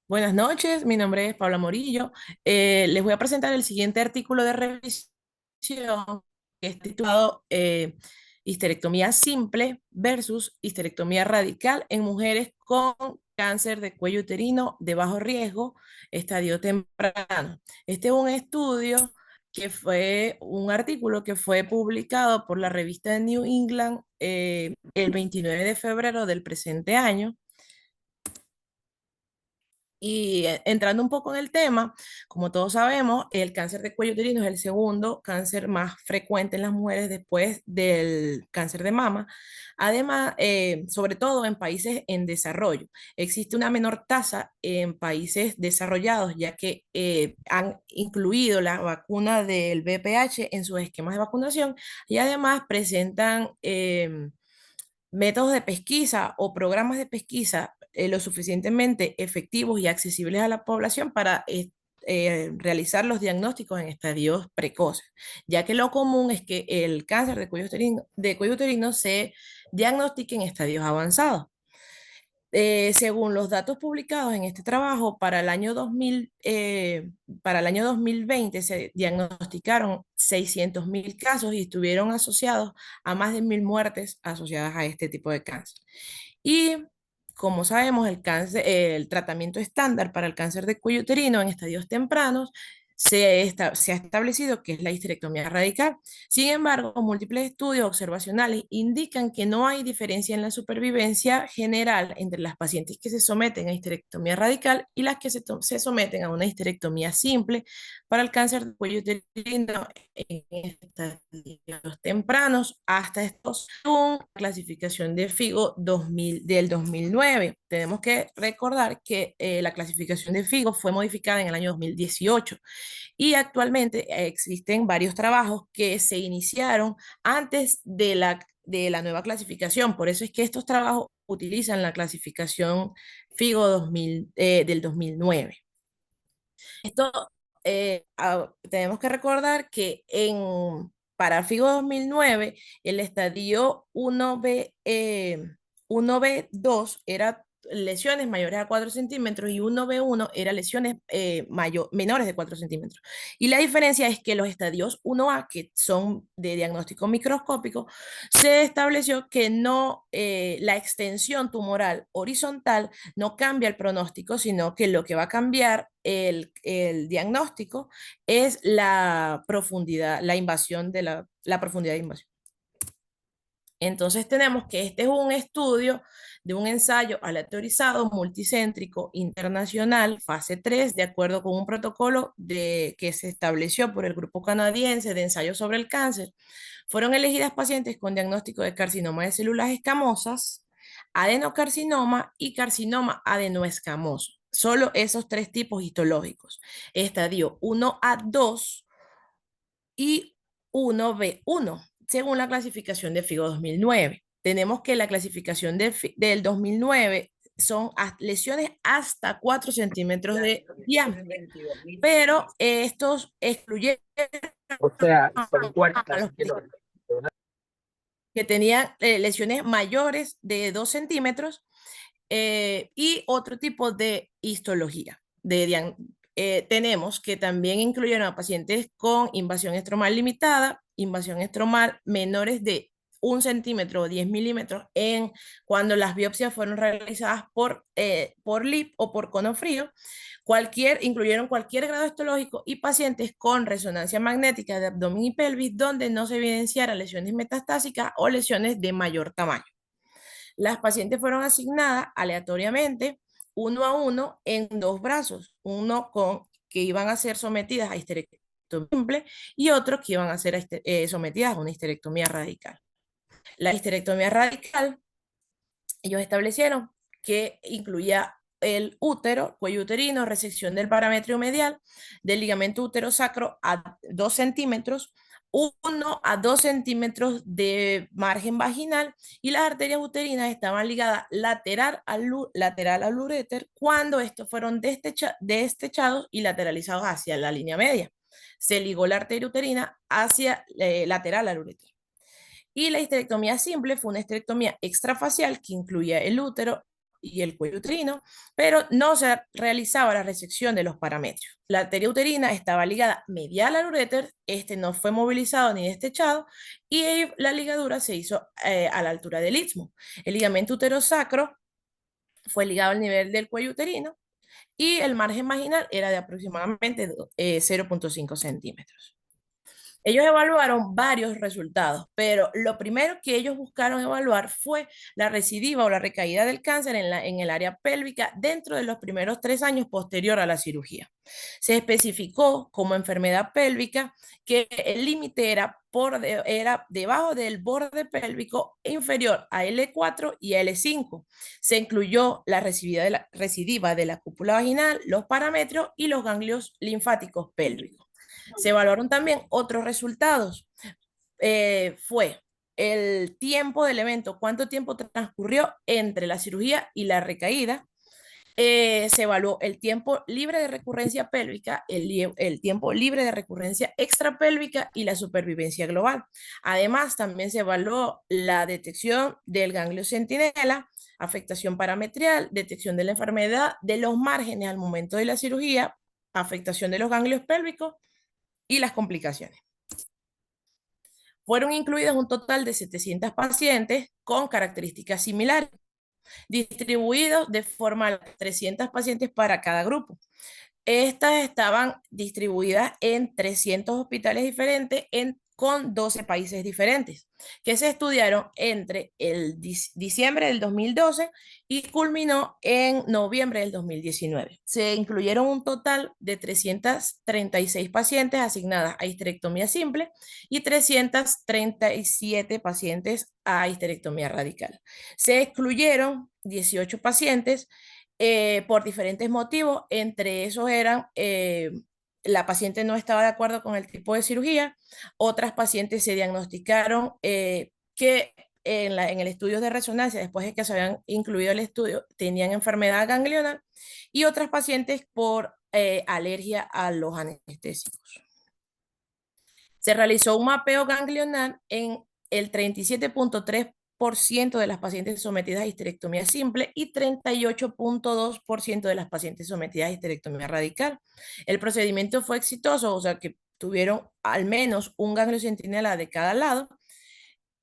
Buenas noches, mi nombre es Paula Morillo. Les voy a presentar el siguiente artículo de revisión que es titulado Histerectomía simple versus histerectomía radical en mujeres con cáncer de cuello uterino de bajo riesgo, estadio temprano. Este es un estudio que fue un artículo que fue publicado por la revista New England el 29 de febrero del presente año. Y entrando un poco en el tema, como todos sabemos, el cáncer de cuello uterino es el segundo cáncer más frecuente en las mujeres después del cáncer de mama. Además, sobre todo en países en desarrollo, existe una menor tasa en países desarrollados, ya que han incluido la vacuna del VPH en sus esquemas de vacunación y además presentan métodos de pesquisa o programas de pesquisa lo suficientemente efectivos y accesibles a la población para realizar los diagnósticos en estadios precoces, ya que lo común es que el cáncer de cuello uterino se diagnostique en estadios avanzados. Según los datos publicados en este trabajo, para el año 2020 se diagnosticaron 600.000 casos y estuvieron asociados a más de 1.000 muertes asociadas a este tipo de cáncer. Y como sabemos, el tratamiento estándar para el cáncer de cuello uterino en estadios tempranos se ha establecido que es la histerectomía radical. Sin embargo, múltiples estudios observacionales indican que no hay diferencia en la supervivencia general entre las pacientes que se someten a histerectomía radical y las que se someten a una histerectomía simple para el cáncer de cuello uterino en estadios tempranos hasta estos, según la clasificación de FIGO 2000, del 2009. Tenemos que recordar que la clasificación de FIGO fue modificada en el año 2018 y actualmente existen varios trabajos que se iniciaron antes de la nueva clasificación. Por eso es que estos trabajos utilizan la clasificación FIGO 2000, del 2009. Esto tenemos que recordar que para FIGO 2009 el estadio 1B2 era lesiones mayores a 4 centímetros y 1B1 era lesiones menores de 4 centímetros. Y la diferencia es que los estadios 1A, que son de diagnóstico microscópico, se estableció que no, la extensión tumoral horizontal no cambia el pronóstico, sino que lo que va a cambiar el diagnóstico es la profundidad, la invasión de la profundidad de invasión. Entonces tenemos que este es un estudio de un ensayo aleatorizado, multicéntrico, internacional, fase 3, de acuerdo con un protocolo que se estableció por el Grupo Canadiense de Ensayos sobre el Cáncer. Fueron elegidas pacientes con diagnóstico de carcinoma de células escamosas, adenocarcinoma y carcinoma adenoescamoso. Solo esos tres tipos histológicos. Estadio 1A2 y 1B1, según la clasificación de FIGO 2009. Tenemos que la clasificación del 2009 son lesiones hasta 4 centímetros de diámetro, pero estos excluyeron O sea, son a cuartas. los que tenían lesiones mayores de 2 centímetros y otro tipo de histología. Tenemos que también incluyeron a pacientes con invasión estromal limitada, invasión estromal menores de 1 centímetro o 10 milímetros cuando las biopsias fueron realizadas por LIP o por cono frío. Incluyeron cualquier grado histológico y pacientes con resonancia magnética de abdomen y pelvis donde no se evidenciaran lesiones metastásicas o lesiones de mayor tamaño. Las pacientes fueron asignadas aleatoriamente, uno a uno, en dos brazos, uno que iban a ser sometidas a histerectomía simple y otros que iban a ser sometidas a una histerectomía radical. La histerectomía radical, ellos establecieron que incluía el útero, cuello uterino, resección del parametrio medial, del ligamento útero-sacro a 2 centímetros, 1 a 2 centímetros de margen vaginal y las arterias uterinas estaban ligadas lateral al uréter cuando estos fueron destechados y lateralizados hacia la línea media. Se ligó la arteria uterina hacia lateral al uréter. Y la histerectomía simple fue una histerectomía extrafacial que incluía el útero y el cuello uterino, pero no se realizaba la resección de los parametrios. La arteria uterina estaba ligada medial al uréter, este no fue movilizado ni destechado, y la ligadura se hizo a la altura del istmo. El ligamento uterosacro fue ligado al nivel del cuello uterino y el margen marginal era de aproximadamente 0,5 centímetros. Ellos evaluaron varios resultados, pero lo primero que ellos buscaron evaluar fue la recidiva o la recaída del cáncer en el área pélvica dentro de los primeros 3 años posterior a la cirugía. Se especificó como enfermedad pélvica que el límite era debajo del borde pélvico inferior a L4 y a L5. Se incluyó la recidiva de la cúpula vaginal, los parametrios y los ganglios linfáticos pélvicos. Se evaluaron también otros resultados. Fue el tiempo del evento, cuánto tiempo transcurrió entre la cirugía y la recaída. Se evaluó el tiempo libre de recurrencia pélvica, el tiempo libre de recurrencia extrapélvica y la supervivencia global. Además, también se evaluó la detección del ganglio centinela, afectación parametrial, detección de la enfermedad de los márgenes al momento de la cirugía, afectación de los ganglios pélvicos y las complicaciones. Fueron incluidas un total de 700 pacientes con características similares, distribuidos de forma a 300 pacientes para cada grupo. Estas estaban distribuidas en 300 hospitales diferentes con 12 países diferentes, que se estudiaron entre el diciembre del 2012 y culminó en noviembre del 2019. Se incluyeron un total de 336 pacientes asignadas a histerectomía simple y 337 pacientes a histerectomía radical. Se excluyeron 18 pacientes por diferentes motivos. Entre esos eran la paciente no estaba de acuerdo con el tipo de cirugía, otras pacientes se diagnosticaron que en el estudio de resonancia, después de que se habían incluido el estudio, tenían enfermedad ganglional, y otras pacientes por alergia a los anestésicos. Se realizó un mapeo ganglional en el 37,3% de las pacientes sometidas a histerectomía simple y 38,2% de las pacientes sometidas a histerectomía radical. El procedimiento fue exitoso, o sea que tuvieron al menos un ganglio centinela de cada lado,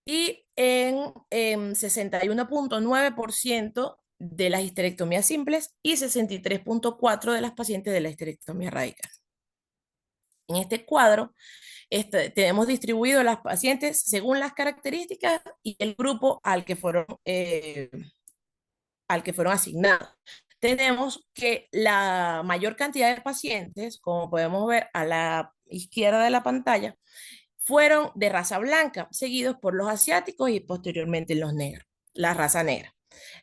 y en 61,9% de las histerectomías simples y 63,4% de las pacientes de la histerectomía radical. En este cuadro tenemos distribuido las pacientes según las características y el grupo al que fueron asignados. Tenemos que la mayor cantidad de pacientes, como podemos ver a la izquierda de la pantalla, fueron de raza blanca, seguidos por los asiáticos y posteriormente los negros, la raza negra.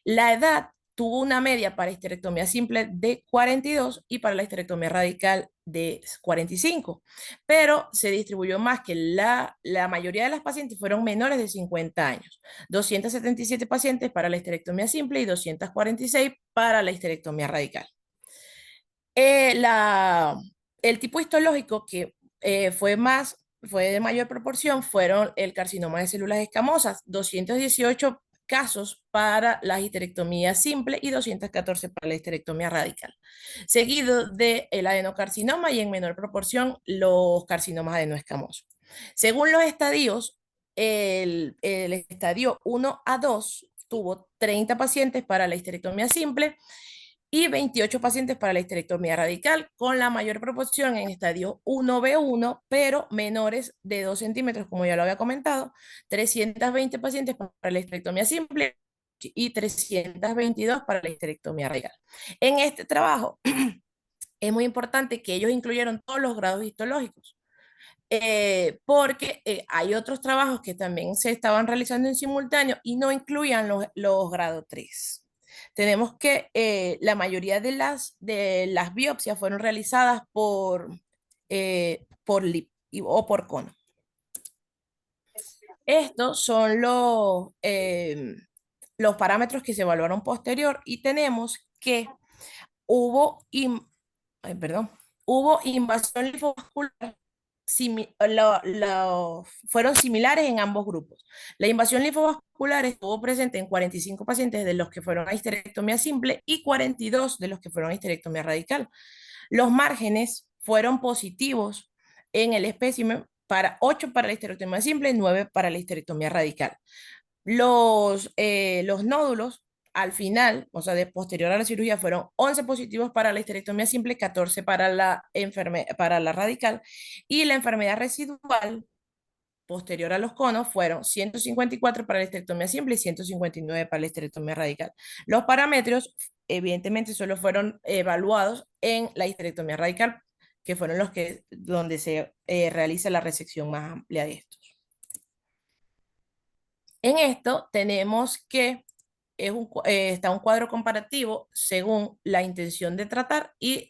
La edad tuvo una media para histerectomía simple de 42 y para la histerectomía radical de 45, pero se distribuyó más que la mayoría de las pacientes fueron menores de 50 años, 277 pacientes para la histerectomía simple y 246 para la histerectomía radical. El tipo histológico que fue de mayor proporción fueron el carcinoma de células escamosas, 218 casos para la histerectomía simple y 214 para la histerectomía radical, seguido del adenocarcinoma y en menor proporción los carcinomas adenoescamosos. Según los estadios, el estadio 1 a 2 tuvo 30 pacientes para la histerectomía simple y 28 pacientes para la histerectomía radical, con la mayor proporción en estadio 1B1, pero menores de 2 centímetros, como ya lo había comentado, 320 pacientes para la histerectomía simple y 322 para la histerectomía radical. En este trabajo es muy importante que ellos incluyeron todos los grados histológicos, porque hay otros trabajos que también se estaban realizando en simultáneo y no incluían los grado 3. Tenemos que la mayoría de las biopsias fueron realizadas por LIP o por cono. Estos son los parámetros que se evaluaron posterior y tenemos que hubo, hubo invasión linfovascular fueron similares en ambos grupos. La invasión linfovascular estuvo presente en 45 pacientes de los que fueron a histerectomía simple y 42 de los que fueron a histerectomía radical. Los márgenes fueron positivos en el espécimen para 8 para la histerectomía simple y 9 para la histerectomía radical. Los nódulos al final, o sea, de posterior a la cirugía, fueron 11 positivos para la histerectomía simple, 14 para para la radical, y la enfermedad residual posterior a los conos fueron 154 para la histerectomía simple y 159 para la histerectomía radical. Los parámetros, evidentemente, solo fueron evaluados en la histerectomía radical, que fueron los que, donde se realiza la resección más amplia de estos. En esto tenemos que está un cuadro comparativo según la intención de tratar y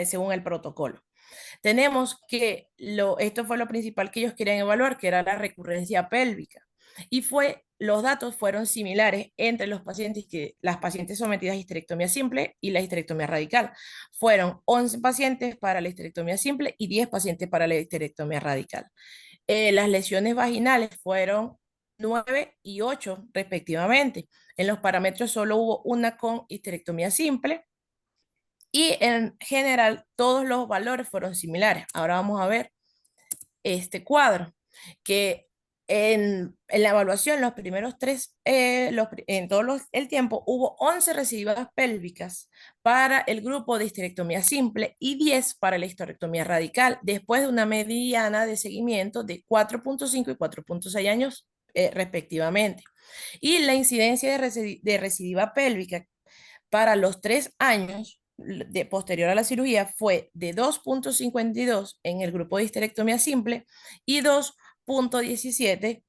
según el protocolo. Tenemos que esto fue lo principal que ellos querían evaluar, que era la recurrencia pélvica. Y los datos fueron similares entre las pacientes sometidas a histerectomía simple y la histerectomía radical. Fueron 11 pacientes para la histerectomía simple y 10 pacientes para la histerectomía radical. Las lesiones vaginales fueron 9 y 8 respectivamente. En los parámetros solo hubo una con histerectomía simple y en general todos los valores fueron similares. Ahora vamos a ver este cuadro, que en la evaluación, los primeros tres, en el tiempo, hubo 11 recidivas pélvicas para el grupo de histerectomía simple y 10 para la histerectomía radical, después de una mediana de seguimiento de 4.5 y 4.6 años respectivamente. Y la incidencia de recidiva pélvica para los 3 años posterior a la cirugía fue de 2.52 en el grupo de histerectomía simple y 2.17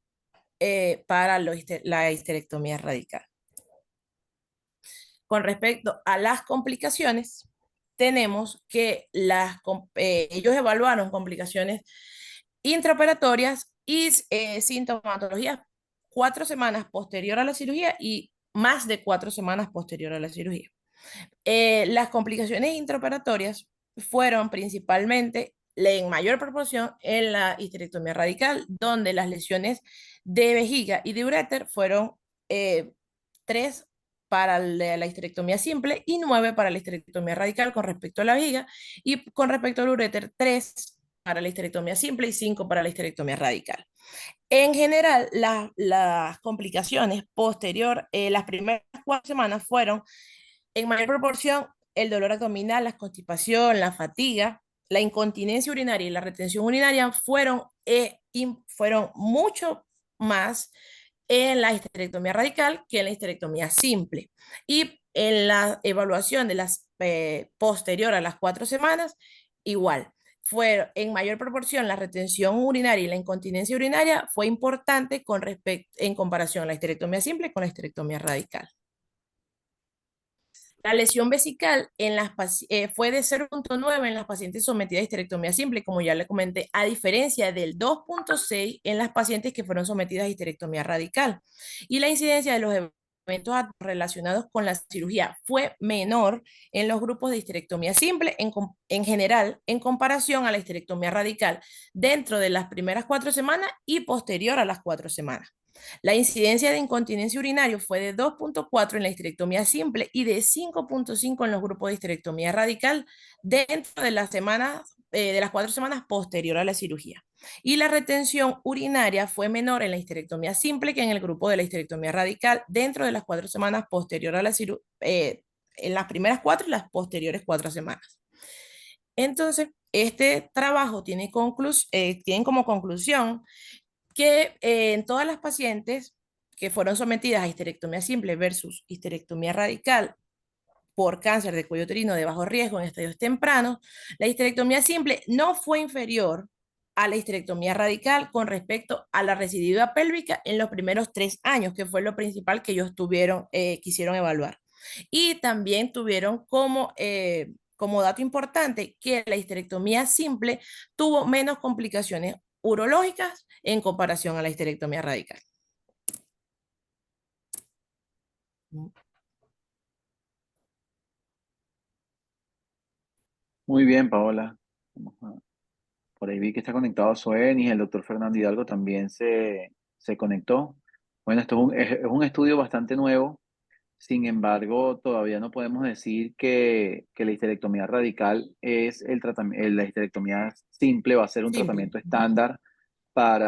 para la histerectomía radical. Con respecto a las complicaciones, tenemos que ellos evaluaron complicaciones intraoperatorias y sintomatologías 4 semanas posterior a la cirugía y más de 4 semanas posterior a la cirugía. Las complicaciones intraoperatorias fueron principalmente, en mayor proporción, en la histerectomía radical, donde las lesiones de vejiga y de uréter fueron 3 para la histerectomía simple y 9 para la histerectomía radical con respecto a la vejiga, y con respecto al uréter, 3 para la histerectomía simple y 5 para la histerectomía radical. En general, las complicaciones las primeras 4 semanas fueron en mayor proporción el dolor abdominal, la constipación, la fatiga, la incontinencia urinaria y la retención urinaria fueron mucho más en la histerectomía radical que en la histerectomía simple. Y en la evaluación de las posterior a las 4 semanas, igual. Fue en mayor proporción la retención urinaria y la incontinencia urinaria fue importante en comparación a la histerectomía simple con la histerectomía radical. La lesión vesical fue de 0.9 en las pacientes sometidas a histerectomía simple, como ya le comenté, a diferencia del 2.6 en las pacientes que fueron sometidas a histerectomía radical. Y la incidencia de los eventos relacionados con la cirugía fue menor en los grupos de histerectomía simple en general en comparación a la histerectomía radical dentro de las primeras 4 semanas y posterior a las 4 semanas. La incidencia de incontinencia urinaria fue de 2.4 en la histerectomía simple y de 5.5 en los grupos de histerectomía radical dentro de las 4 semanas posterior a la cirugía. Y la retención urinaria fue menor en la histerectomía simple que en el grupo de la histerectomía radical dentro de las 4 semanas posterior a la cirugía, en las primeras 4 y las posteriores 4 semanas. Entonces, este trabajo tiene como conclusión que en todas las pacientes que fueron sometidas a histerectomía simple versus histerectomía radical por cáncer de cuello uterino de bajo riesgo en estadios tempranos, la histerectomía simple no fue inferior a la histerectomía radical con respecto a la recidiva pélvica en los primeros 3 años, que fue lo principal que ellos quisieron evaluar. Y también tuvieron como dato importante que la histerectomía simple tuvo menos complicaciones urológicas en comparación a la histerectomía radical. Muy bien, Paola. Vamos a Por ahí vi que está conectado Soenis, el doctor Fernando Hidalgo también se conectó. Bueno, esto es un estudio bastante nuevo. Sin embargo, todavía no podemos decir que la histerectomía radical es el tratamiento, la histerectomía simple va a ser un Simple. tratamiento estándar para